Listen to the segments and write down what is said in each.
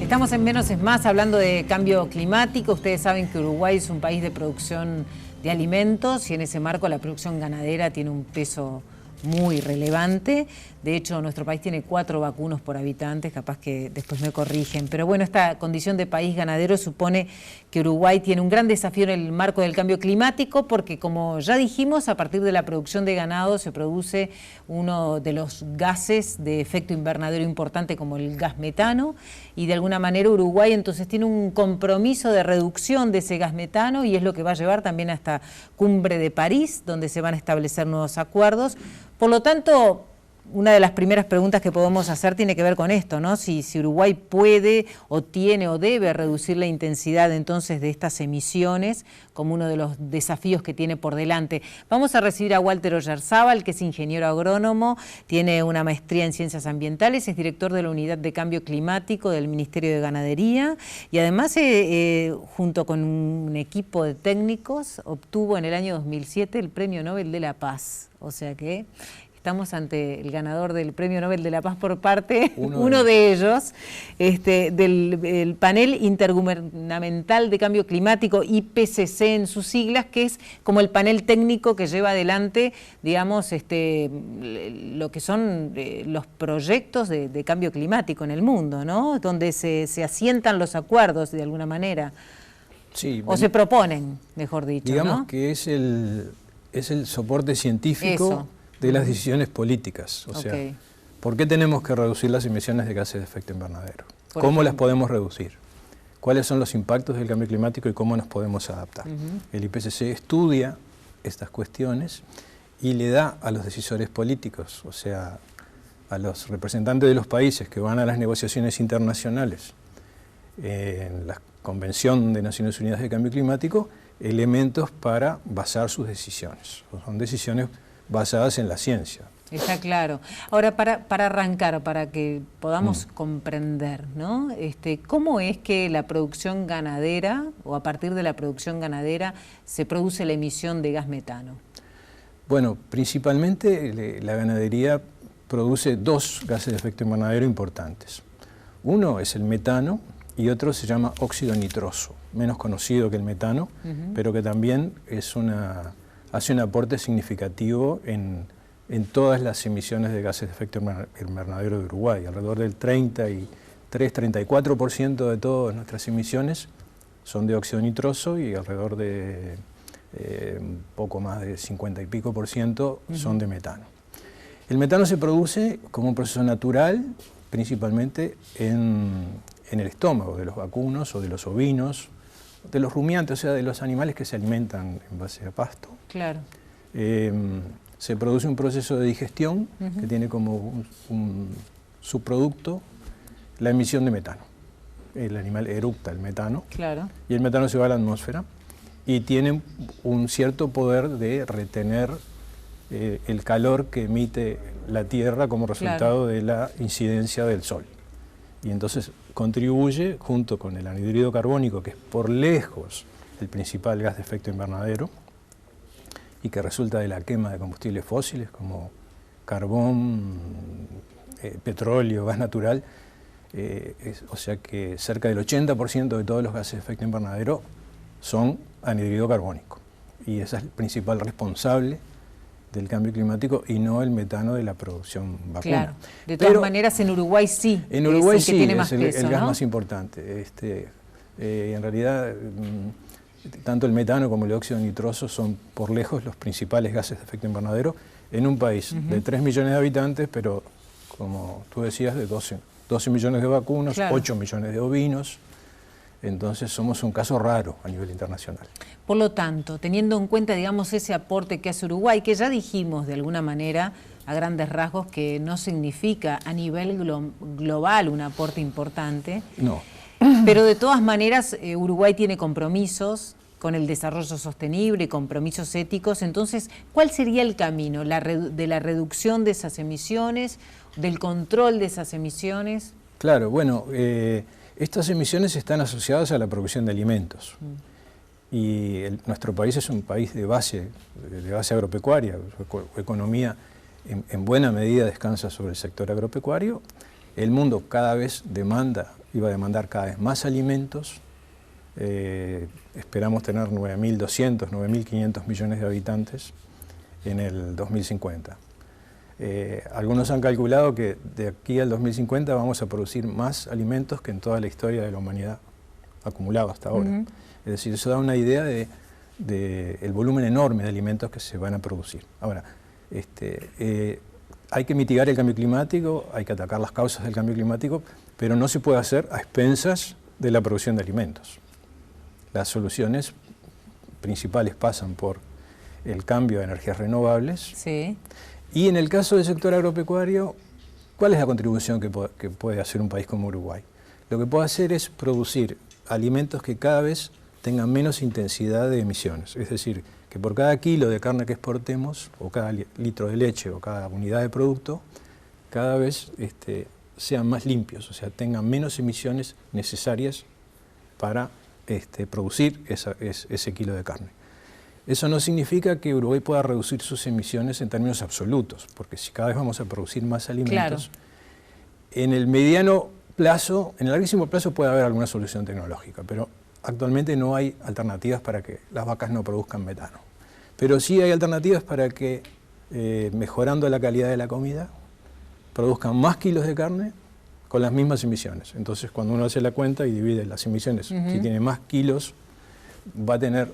Estamos en Menos es Más hablando de cambio climático. Ustedes saben que Uruguay es un país de producción de alimentos y en ese marco la producción ganadera tiene un peso muy relevante. De hecho, nuestro país tiene 4 vacunos por habitante, capaz que después me corrigen. Pero bueno, esta condición de país ganadero supone que Uruguay tiene un gran desafío en el marco del cambio climático porque, como ya dijimos, a partir de la producción de ganado se produce uno de los gases de efecto invernadero importante como el gas metano, y de alguna manera Uruguay entonces tiene un compromiso de reducción de ese gas metano y es lo que va a llevar también a esta cumbre de París, donde se van a establecer nuevos acuerdos. Por lo tanto, una de las primeras preguntas que podemos hacer tiene que ver con esto, ¿no? Si Uruguay puede o tiene o debe reducir la intensidad entonces de estas emisiones como uno de los desafíos que tiene por delante. Vamos a recibir a Walter Oyarzábal, que es ingeniero agrónomo, tiene una maestría en ciencias ambientales, es director de la Unidad de Cambio Climático del Ministerio de Ganadería y además junto con un equipo de técnicos obtuvo en el año 2007 el Premio Nobel de la Paz. O sea que estamos ante el ganador del Premio Nobel de la Paz por parte, uno de ellos, del Panel Intergubernamental de Cambio Climático, IPCC en sus siglas, que es como el panel técnico que lleva adelante, digamos, lo que son los proyectos de cambio climático en el mundo, ¿no? Donde se asientan los acuerdos de alguna manera, sí, o se proponen, mejor dicho, digamos, ¿no? Que es el soporte científico de las decisiones políticas. O sea, ¿por qué tenemos que reducir las emisiones de gases de efecto invernadero? ¿Cómo las podemos reducir? ¿Cuáles son los impactos del cambio climático y cómo nos podemos adaptar? El IPCC estudia estas cuestiones y le da a los decisores políticos, o sea, a los representantes de los países que van a las negociaciones internacionales en la Convención de Naciones Unidas de Cambio Climático, elementos para basar sus decisiones. Son decisiones basadas en la ciencia. Está claro. Ahora, para arrancar, para que podamos comprender, ¿no? ¿Cómo es que la producción ganadera, o a partir de la producción ganadera, se produce la emisión de gas metano? Bueno, principalmente la ganadería produce 2 gases de efecto invernadero importantes. Uno es el metano y otro se llama óxido nitroso, menos conocido que el metano, pero que también hace un aporte significativo en todas las emisiones de gases de efecto invernadero de Uruguay. Alrededor del 33-34% de todas nuestras emisiones son de óxido nitroso y alrededor de un poco más de 50 y pico % son de metano. El metano se produce como un proceso natural, principalmente en el estómago de los vacunos o de los ovinos, de los rumiantes, o sea, de los animales que se alimentan en base a pasto. Claro. Se produce un proceso de digestión que tiene como un subproducto la emisión de metano. El animal eructa el metano, claro, y el metano se va a la atmósfera y tiene un cierto poder de retener el calor que emite la Tierra como resultado de la incidencia del Sol. Y entonces contribuye, junto con el anhídrido carbónico, que es por lejos el principal gas de efecto invernadero, y que resulta de la quema de combustibles fósiles como carbón, petróleo, gas natural, o sea que cerca del 80% de todos los gases de efecto invernadero son anhídrido carbónico. Y ese es el principal responsable del cambio climático y no el metano de la producción vacuna. Claro. De todas maneras, en Uruguay sí. En Uruguay es el sí, que tiene más es peso, el gas ¿no? más importante. En realidad, tanto el metano como el óxido nitroso son por lejos los principales gases de efecto invernadero en un país de 3 millones de habitantes, pero como tú decías, de 12 millones de vacunos, claro, 8 millones de ovinos. Entonces somos un caso raro a nivel internacional. Por lo tanto, teniendo en cuenta, digamos, ese aporte que hace Uruguay, que ya dijimos de alguna manera, a grandes rasgos, que no significa a nivel global un aporte importante. No. Pero de todas maneras, Uruguay tiene compromisos con el desarrollo sostenible y compromisos éticos. Entonces, ¿cuál sería el camino de la reducción de esas emisiones, del control de esas emisiones? Claro, bueno, estas emisiones están asociadas a la producción de alimentos. Y nuestro país es un país de base agropecuaria. Su economía en buena medida descansa sobre el sector agropecuario. El mundo cada vez demanda iba a demandar cada vez más alimentos. Esperamos tener 9.200, 9.500 millones de habitantes en el 2050. Algunos han calculado que de aquí al 2050 vamos a producir más alimentos que en toda la historia de la humanidad acumulado hasta ahora. Es decir, eso da una idea de el volumen enorme de alimentos que se van a producir. Ahora, hay que mitigar el cambio climático, hay que atacar las causas del cambio climático, pero no se puede hacer a expensas de la producción de alimentos. Las soluciones principales pasan por el cambio de energías renovables. Sí. Y en el caso del sector agropecuario, ¿cuál es la contribución que puede hacer un país como Uruguay? Lo que puede hacer es producir alimentos que cada vez tengan menos intensidad de emisiones. Es decir, que por cada kilo de carne que exportemos, o cada litro de leche, o cada unidad de producto, cada vez sean más limpios, o sea, tengan menos emisiones necesarias para producir ese kilo de carne. Eso no significa que Uruguay pueda reducir sus emisiones en términos absolutos, porque si cada vez vamos a producir más alimentos, en el mediano plazo, en el larguísimo plazo puede haber alguna solución tecnológica, pero actualmente no hay alternativas para que las vacas no produzcan metano. Pero sí hay alternativas para que, mejorando la calidad de la comida, produzcan más kilos de carne con las mismas emisiones. Entonces, cuando uno hace la cuenta y divide las emisiones, si tiene más kilos, va a tener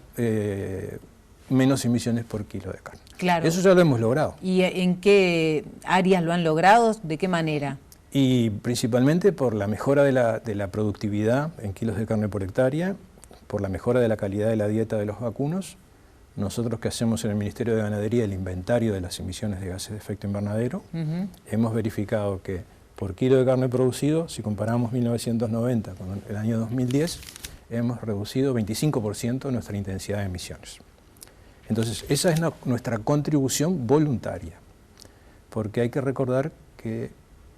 menos emisiones por kilo de carne. Claro. Eso ya lo hemos logrado. ¿Y en qué áreas lo han logrado? ¿De qué manera? Y principalmente por la mejora de la productividad en kilos de carne por hectárea, por la mejora de la calidad de la dieta de los vacunos. Nosotros que hacemos en el Ministerio de Ganadería el inventario de las emisiones de gases de efecto invernadero, hemos verificado que por kilo de carne producido, si comparamos 1990 con el año 2010, hemos reducido 25% nuestra intensidad de emisiones. Entonces, esa es nuestra contribución voluntaria, porque hay que recordar que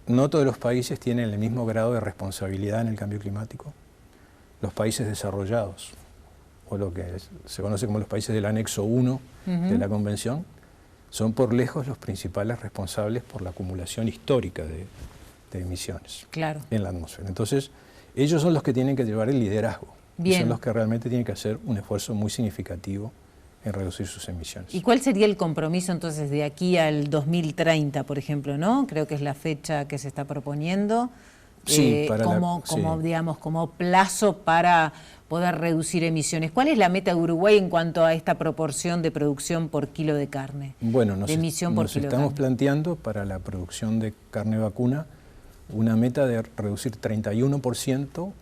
no todos los países tienen el mismo grado de responsabilidad en el cambio climático. Los países desarrollados, o lo que se conoce como los países del anexo 1 de la Convención, son por lejos los principales responsables por la acumulación histórica de emisiones en la atmósfera. Entonces, ellos son los que tienen que llevar el liderazgo. Y son los que realmente tienen que hacer un esfuerzo muy significativo en reducir sus emisiones. ¿Y cuál sería el compromiso entonces de aquí al 2030, por ejemplo, ¿no? Creo que es la fecha que se está proponiendo, sí, digamos, como plazo para poder reducir emisiones. ¿Cuál es la meta de Uruguay en cuanto a esta proporción de producción por kilo de carne? Bueno, nos estamos planteando para la producción de carne vacuna una meta de reducir 31%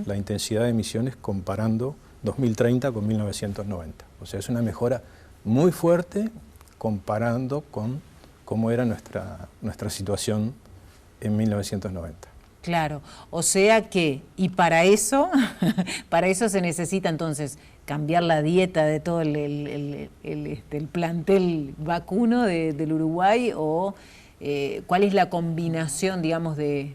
la intensidad de emisiones comparando 2030 con 1990. O sea, es una mejora muy fuerte comparando con cómo era nuestra situación en 1990. Claro, o sea que, y para eso se necesita entonces cambiar la dieta de todo el plantel vacuno del Uruguay, o ¿cuál es la combinación, digamos, de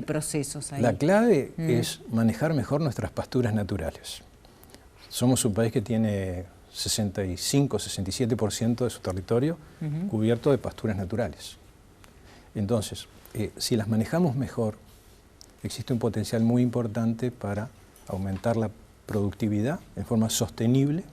procesos ahí? La clave es manejar mejor nuestras pasturas naturales. Somos un país que tiene 65-67% de su territorio cubierto de pasturas naturales. Entonces, si las manejamos mejor, existe un potencial muy importante para aumentar la productividad en forma sostenible,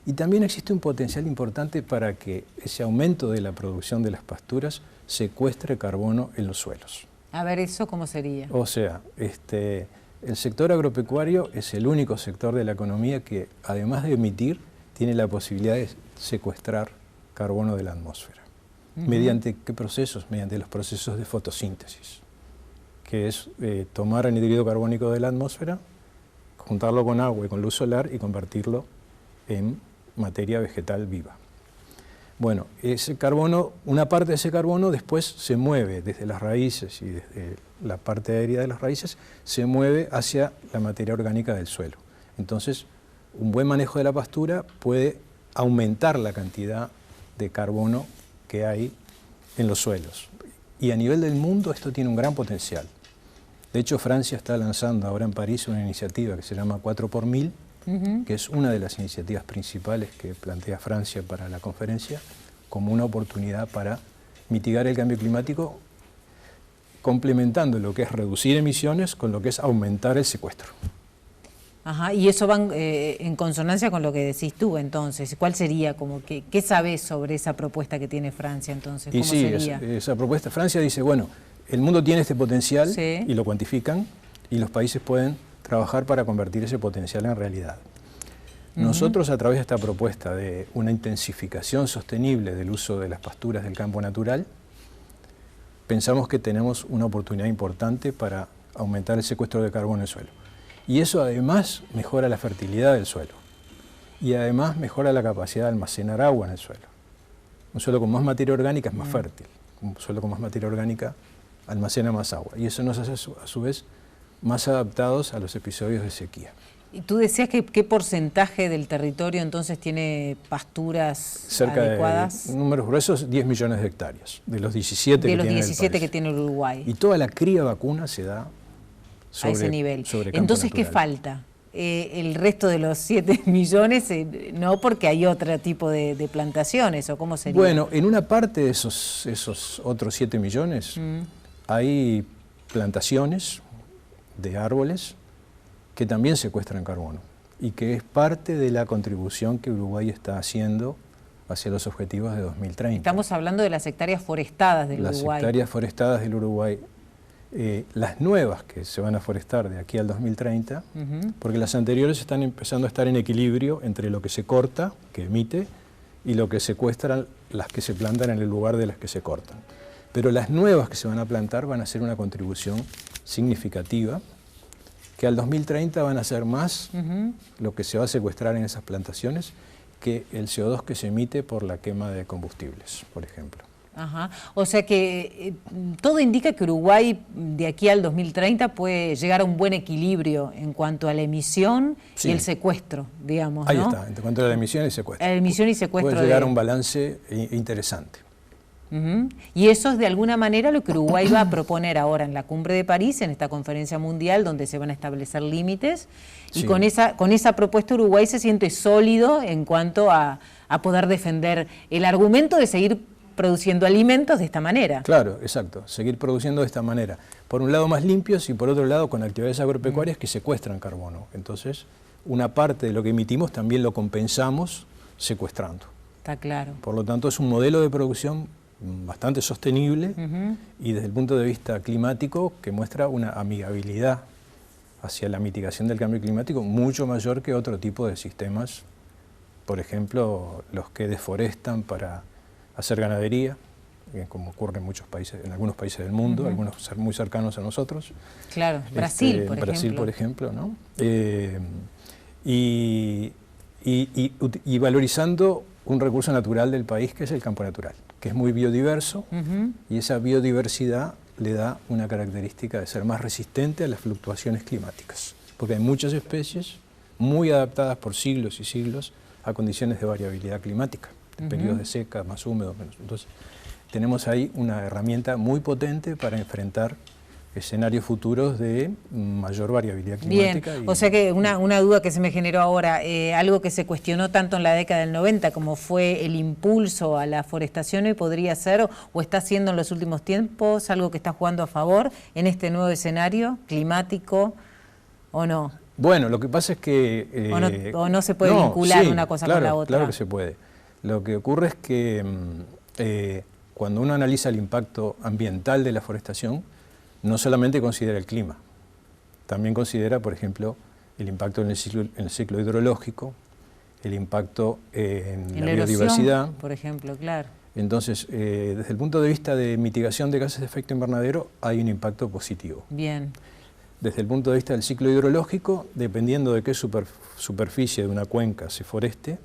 y también existe un potencial importante para que ese aumento de la producción de las pasturas secuestre carbono en los suelos. A ver, ¿eso cómo sería? O sea, el sector agropecuario es el único sector de la economía que, además de emitir, tiene la posibilidad de secuestrar carbono de la atmósfera. ¿Mediante qué procesos? Mediante los procesos de fotosíntesis, que es tomar anhídrido carbónico de la atmósfera, juntarlo con agua y con luz solar y convertirlo en materia vegetal viva. Bueno, ese carbono, una parte de ese carbono después se mueve desde las raíces y desde la parte aérea de las raíces, se mueve hacia la materia orgánica del suelo. Entonces, un buen manejo de la pastura puede aumentar la cantidad de carbono que hay en los suelos. Y a nivel del mundo esto tiene un gran potencial. De hecho, Francia está lanzando ahora en París una iniciativa que se llama 4x1000, que es una de las iniciativas principales que plantea Francia para la conferencia, como una oportunidad para mitigar el cambio climático complementando lo que es reducir emisiones con lo que es aumentar el secuestro. Ajá, y eso va en consonancia con lo que decís tú, entonces. ¿Cuál sería, qué sabés sobre esa propuesta que tiene Francia, entonces? ¿Cómo sería? Esa propuesta, Francia dice, bueno, el mundo tiene este potencial, sí, y lo cuantifican, y los países pueden trabajar para convertir ese potencial en realidad. Nosotros, a través de esta propuesta de una intensificación sostenible del uso de las pasturas del campo natural, pensamos que tenemos una oportunidad importante para aumentar el secuestro de carbono en el suelo. Y eso además mejora la fertilidad del suelo. Y además mejora la capacidad de almacenar agua en el suelo. Un suelo con más materia orgánica es más fértil. Un suelo con más materia orgánica almacena más agua. Y eso nos hace a su vez más adaptados a los episodios de sequía. Y tú decías que qué porcentaje del territorio entonces tiene pasturas adecuadas. Cerca de números gruesos, 10 millones de hectáreas, de los 17 de los 17 que tiene el Uruguay. Y toda la cría vacuna se da a ese nivel. Entonces, natural. ¿qué falta? El resto de los 7 millones, no, porque hay otro tipo de plantaciones, ¿o cómo sería? Bueno, en una parte de esos otros 7 millones hay plantaciones de árboles que también secuestran carbono y que es parte de la contribución que Uruguay está haciendo hacia los objetivos de 2030. Estamos hablando de las hectáreas forestadas del Uruguay. Las hectáreas forestadas del Uruguay. Las nuevas que se van a forestar de aquí al 2030, porque las anteriores están empezando a estar en equilibrio entre lo que se corta, que emite, y lo que secuestran las que se plantan en el lugar de las que se cortan. Pero las nuevas que se van a plantar van a ser una contribución significativa, que al 2030 van a ser más lo que se va a secuestrar en esas plantaciones que el CO2 que se emite por la quema de combustibles, por ejemplo. Ajá. O sea que todo indica que Uruguay de aquí al 2030 puede llegar a un buen equilibrio en cuanto a la emisión y el secuestro, digamos, Ahí ¿no? está, en cuanto a la emisión y secuestro. La emisión y secuestro. Puede llegar a un balance interesante. Y eso es de alguna manera lo que Uruguay va a proponer ahora en la Cumbre de París, en esta conferencia mundial donde se van a establecer límites. Y con esa propuesta Uruguay se siente sólido en cuanto a poder defender el argumento de seguir produciendo alimentos de esta manera. Claro, exacto, seguir produciendo de esta manera. Por un lado más limpios y por otro lado con actividades agropecuarias que secuestran carbono. Entonces, una parte de lo que emitimos también lo compensamos secuestrando. Está claro. Por lo tanto, es un modelo de producción bastante sostenible y desde el punto de vista climático que muestra una amigabilidad hacia la mitigación del cambio climático mucho mayor que otro tipo de sistemas, por ejemplo, los que deforestan para hacer ganadería, como ocurre en muchos países, en algunos países del mundo, algunos muy cercanos a nosotros. Claro, Brasil, por ejemplo. Brasil, por ejemplo, ¿no? Y valorizando un recurso natural del país que es el campo natural, que es muy biodiverso, y esa biodiversidad le da una característica de ser más resistente a las fluctuaciones climáticas, porque hay muchas especies muy adaptadas por siglos y siglos a condiciones de variabilidad climática, de periodos de seca, más húmedos, menos. Entonces, tenemos ahí una herramienta muy potente para enfrentar escenarios futuros de mayor variabilidad climática. Bien, o sea que una duda que se me generó ahora, algo que se cuestionó tanto en la década del 90 como fue el impulso a la forestación, hoy podría ser o está siendo en los últimos tiempos algo que está jugando a favor en este nuevo escenario climático, ¿o no? Bueno, lo que pasa es que... o no se puede vincular una cosa con la otra. Claro que se puede. Lo que ocurre es que cuando uno analiza el impacto ambiental de la forestación, no solamente considera el clima, también considera, por ejemplo, el impacto en el ciclo hidrológico, el impacto en la biodiversidad. Por ejemplo, claro. Entonces, desde el punto de vista de mitigación de gases de efecto invernadero, hay un impacto positivo. Bien. Desde el punto de vista del ciclo hidrológico, dependiendo de qué superficie de una cuenca se foreste,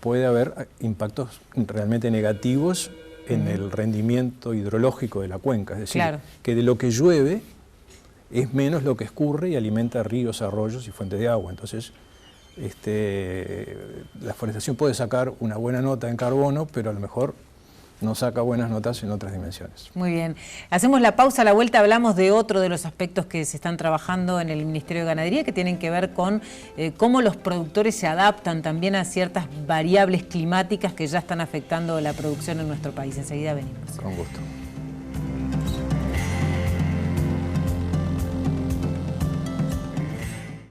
puede haber impactos realmente negativos en el rendimiento hidrológico de la cuenca, es decir, que de lo que llueve es menos lo que escurre y alimenta ríos, arroyos y fuentes de agua. Entonces, la forestación puede sacar una buena nota en carbono, pero a lo mejor no saca buenas notas en otras dimensiones. Muy bien. Hacemos la pausa, a la vuelta hablamos de otro de los aspectos que se están trabajando en el Ministerio de Ganadería, que tienen que ver con cómo los productores se adaptan también a ciertas variables climáticas que ya están afectando la producción en nuestro país. Enseguida venimos. Con gusto.